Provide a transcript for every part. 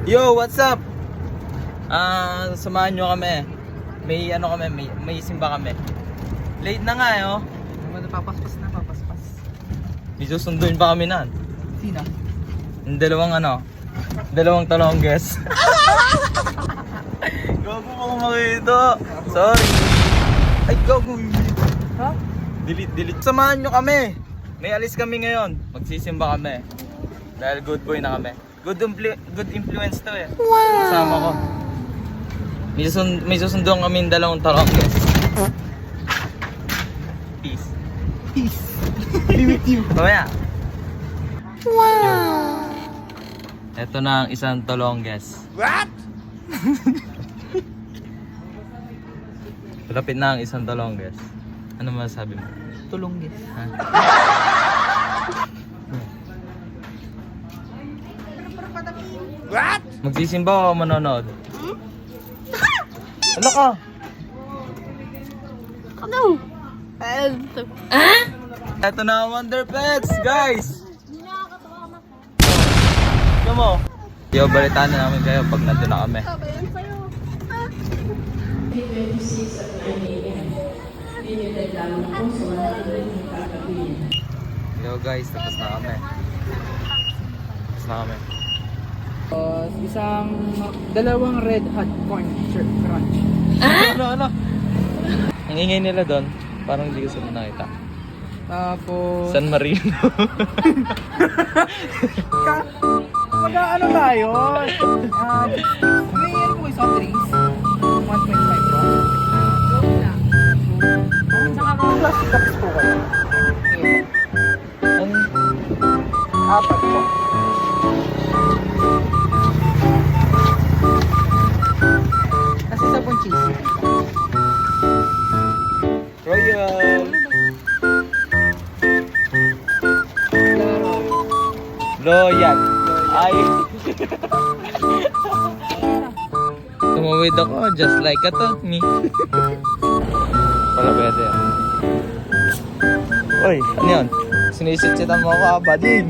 Yo, what's up? Samahan nyo kami. May ano kami, may simba kami. Late na nga eh, oh. Papaspas na, papaspas. May susunduin pa kami na. Sino? Yung dalawang talongges. Gago mo makita. Sorry. Ay, gago. Ha? Delete. Samahan nyo kami. May alis kami ngayon. Magsisimba kami. Dahil good boy na kami. Good influence to eh. Wow. Kasama ko. May susunduan kami yung dalawang talongges. Peace. Be with you. Mamaya. Wow. Ito na ang isang talongges. What? Lapit na ang isang talongges. Ano masasabi mo? Tulunggis. Ha? What? Magsisimba o manonood? Ano ka? Ano? Ito na ang Wonder Pets, guys! Ano mo? Yo, balitaan na namin kayo pag nandun na kami. Yo guys, tapos na kami. Dalawang red hot corn crunch. Ano? Ang ingay nila doon, parang hindi ko sila nakita. Tapos... San Marino. Mag-ano tayo? May ano po soft drinks? 1.5 po. Saka plastic cups po kayo. Ano? 4 po. Kasi sa pong cheese. Royal! Loyal! Ay! Tumawid ako, just like a me. Wala pwede yan. Uy, ano yun? Sinisitsitan mo ako, Bading!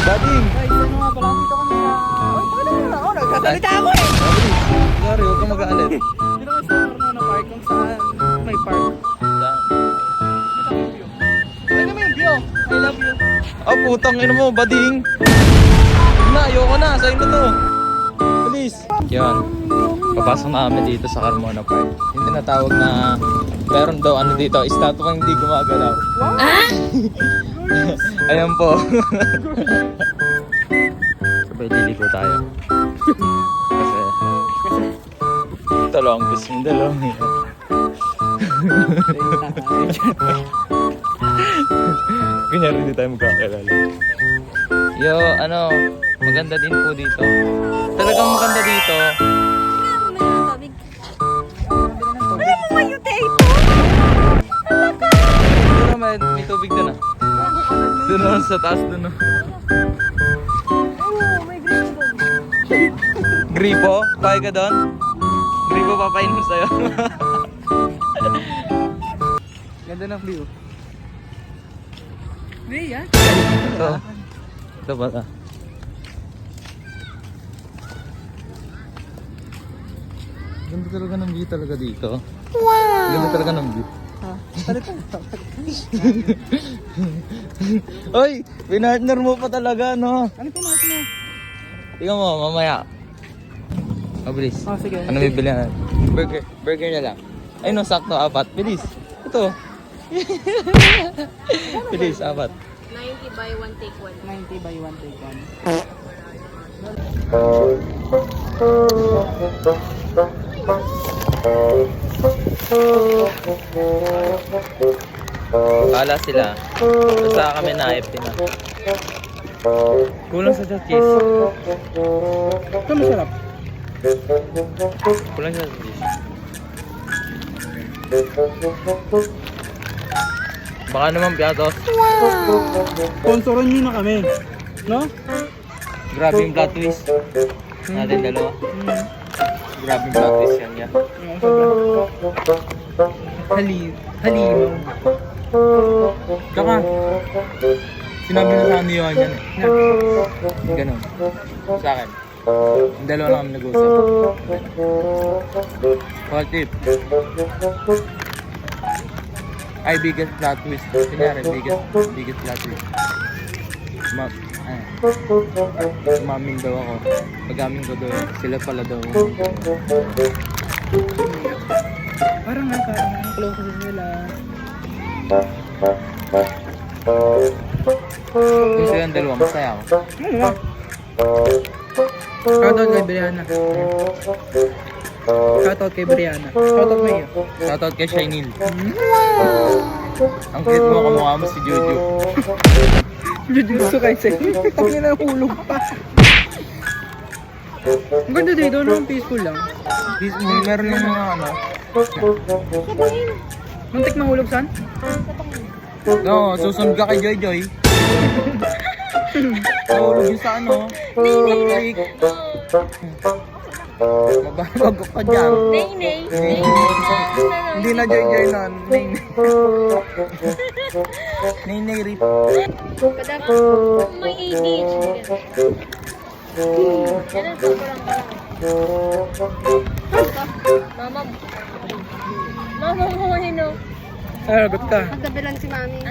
Bading! Guys, ano nga pala? Dito kami sa... Ay, paano na ako? Nagsasalita ako eh! Sorry, huwag kang mag-aalit. Dito kami sa Corona Park kung saan may park. Ano naman yung view? I love you. Oh, putang ina mo, Bading! Na, ayoko na, sa'yo na to. Please. Yun. Papasok na kami dito sa Carmona Park. Yung tinatawag na meron daw ano dito, estatwa hindi gumagalaw. Wow! Ayan po. Sabay liliko tayo. Kasi talongges yung dalawang yan. Kunyari hindi tayo magkakilala. Yo, ano, maganda din po dito. Talagang maganda dito. Pero may tubig doon ah. Doon naman sa taas doon ah. Gripo? Pake ka doon? Gripo papainom sa'yo. Ganda ng view. Hindi yan. Ito ba? Ganda talaga ng view talaga dito. Wow! Ganda talaga ng view. Oy! Pinartner mo pa talaga, no? Ano ito natin na? Tingnan mo, mamaya. Mabilis. Oh, sige. Ano bibili na? Burger na lang. Ay no, sakto, 4. Bilis. Ito. Bilis, 4. 90 by 1 take 1. 90 by 1 take 1. Kala sila. Basta kami na FT na. Kulang sa cheese. Ito masarap. Kulang sa cheese. Baka naman piatos. Sponsoran nyo na kami. No? Grabe yung plot twist. Natin dalawa. Grabe yung plot twist yan. Halimaw. Tsaka, sinabi na sa amin yun yan eh. Ganun. Sa akin. Yung dalawa na kami nag-usap. What if? Ay, biggest plot twist. Kunyari, biggest plot twist. Sumaming daw ako. Pag-aming ko daw, sila pala daw. Parang close kasi sila. Kung silang dalawa, masaya ako. Shoutout kay Brianna. Shoutout kay Brianna. Shoutout mo iyo. Shoutout kay Shainil. Ang cute mo, kamukha mo si Jojo. Jujutsu kay Sa'yo. Tangin na hulog pa. Ang ganda dito, no? Peaceful lang. Meron yung mga ano. Muntik mahulog saan? No, susunod ka kay Joy Joy. Mahulog yung sa ano. Electric. Mababagok ka dyan. Nay. Hindi na Joy Joy nun. Nay Rip. May ADHD. Yan ang sobrang Mama mo ano? Ay, lagot ka. Magdabilan si mami.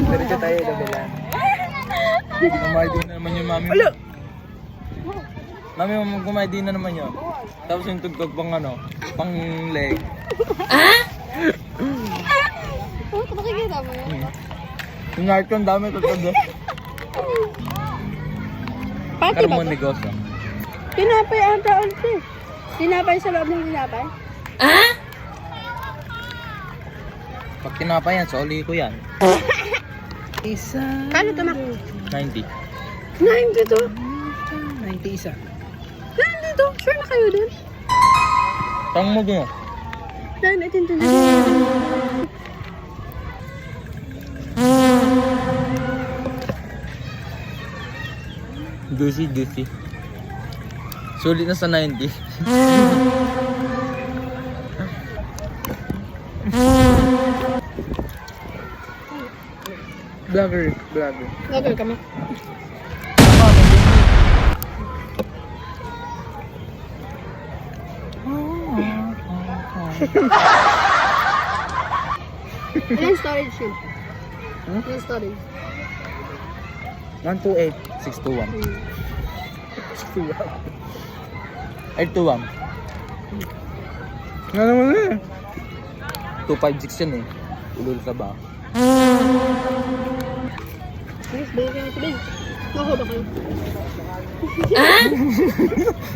Diretso tayo, dabilan. Kumain na naman yung mami. Wala! Mami, kumain din na naman yun. Tapos yung tugtog pang ano, pang leg. Makikita mo yun? Yung art yung dami tugtog. Pati ba? Karmon negosyo. Tinapay ata ulit eh. Tinapay sa loob ng tinapay? Pag tinapay yan, soli ko yan. Isa. Kano ito, Mak? 90. 90 to. 90 isa. 90 to? Sure na kayo dun? Tang mo din. 9, 18, 20. Juicy. Sulit na sa 90. Vlogger. Vlogger kami. Ilan storage yun? Ilan storage? 128. 621. Ay, 21. Nga naman eh. 256 yan eh. Ulul ka ba? Please, bigyan kayo ito din. Nakuha ba kayo?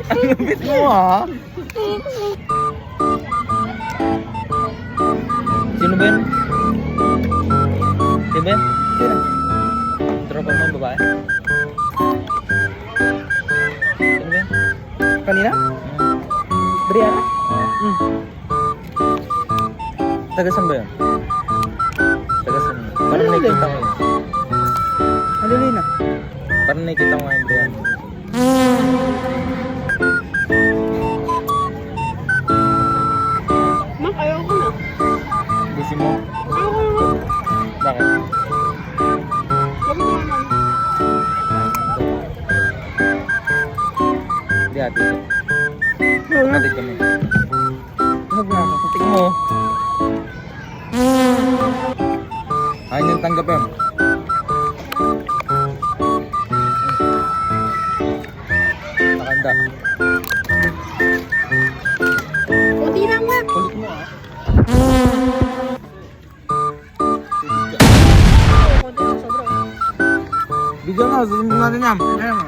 Ang lupit mo ha? Sino ba yan? Sino ba yan? Sino? Tropa mo yung babae? Sino ba yan? Kanina? Brianna? Taga saan ba yun? Taga saan yun? Parang nakikita ko yun. Ano na? Parang nakikita ko ngayon ba yan? Mak, ayoko na. Busy mo? Ayoko na. Bakit? Bakit naman? Hindi atid. Atid kami. Huwag na ako. Tingin mo. Ayaw niyang tanggapin. Nakanda. Kunti lang, Mak. Kulit mo ah. Kunti lang, sobra. Bigyan nga, susunod natin yan. Ayaw mo.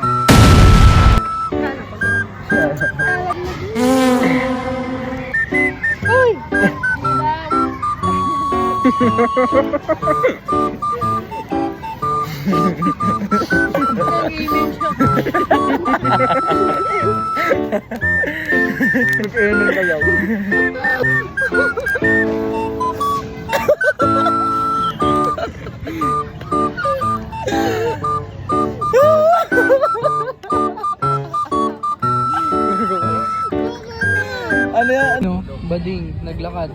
Kano pa? Tawag mo din. Uy! Nag-email siya. Nag-earn kayo. Ano yan? Ano? Bading, naglakad.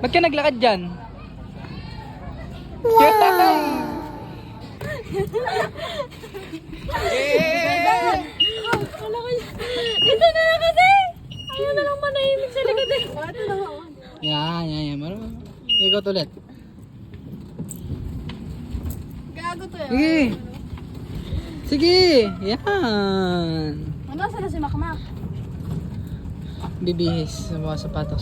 Ba't ka naglakad dyan? Wow! Sa likod eh. Ito na ako. Yan. Marunong. Ikot ulit. Gago to Sige. yun. Sige. Yan. Ano, saan na si Makmak? Bibihis sa mga sapatos.